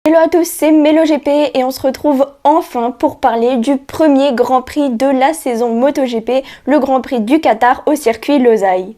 Hello à tous, c'est MeloGP et on se retrouve enfin pour parler du premier Grand Prix de la saison MotoGP, le Grand Prix du Qatar au circuit Losail.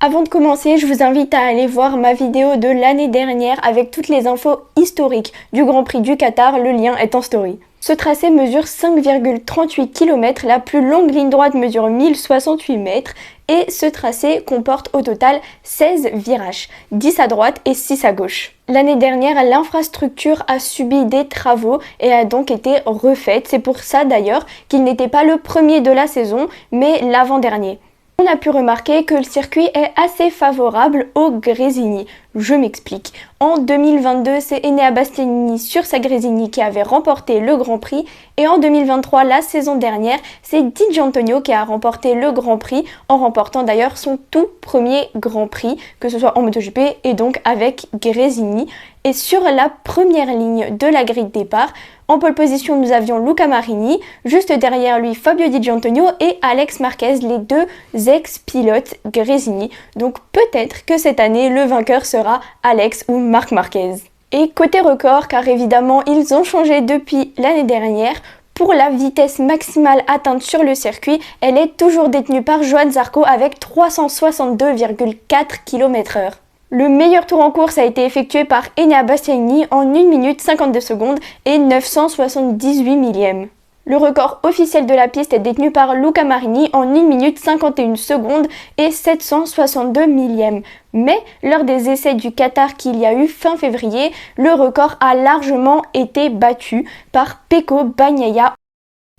Avant de commencer, je vous invite à aller voir ma vidéo de l'année dernière avec toutes les infos historiques du Grand Prix du Qatar, le lien est en story. Ce tracé mesure 5,38 km, la plus longue ligne droite mesure 1068 mètres et ce tracé comporte au total 16 virages, 10 à droite et 6 à gauche. L'année dernière, l'infrastructure a subi des travaux et a donc été refaite. C'est pour ça d'ailleurs qu'il n'était pas le premier de la saison, mais l'avant-dernier. On a pu remarquer que le circuit est assez favorable au Gresini. Je m'explique. En 2022, c'est Enea Bastianini sur sa Gresini qui avait remporté le Grand Prix. Et en 2023, la saison dernière, c'est Di Gianantonio qui a remporté le Grand Prix, en remportant d'ailleurs son tout premier Grand Prix, que ce soit en MotoGP et donc avec Gresini. Et sur la première ligne de la grille de départ, en pole position, nous avions Luca Marini, juste derrière lui Fabio Di Gianantonio et Alex Marquez, les deux ex-pilotes Gresini. Donc peut-être que cette année, le vainqueur sera Alex ou Marc Marquez. Et côté record, car évidemment, ils ont changé depuis l'année dernière, pour la vitesse maximale atteinte sur le circuit, elle est toujours détenue par Johann Zarco avec 362,4 km/h. Le meilleur tour en course a été effectué par Enea Bastianini en 1 minute 52 secondes et 978 millièmes. Le record officiel de la piste est détenu par Luca Marini en 1 minute 51 secondes et 762 millièmes. Mais lors des essais du Qatar qu'il y a eu fin février, le record a largement été battu par Pecco Bagnaia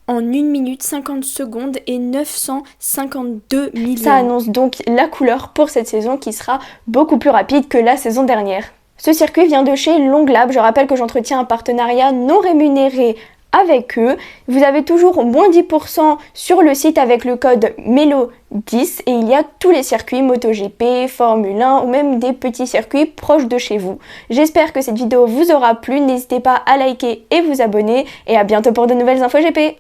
en 1 minute 50 secondes et 952 millièmes. Ça annonce donc la couleur pour cette saison qui sera beaucoup plus rapide que la saison dernière. Ce circuit vient de chez Longlab. Je rappelle que j'entretiens un partenariat non rémunéré avec eux. Vous avez toujours moins 10% sur le site avec le code MELO10 et il y a tous les circuits MotoGP, Formule 1 ou même des petits circuits proches de chez vous. J'espère que cette vidéo vous aura plu. N'hésitez pas à liker et vous abonner et à bientôt pour de nouvelles infos GP.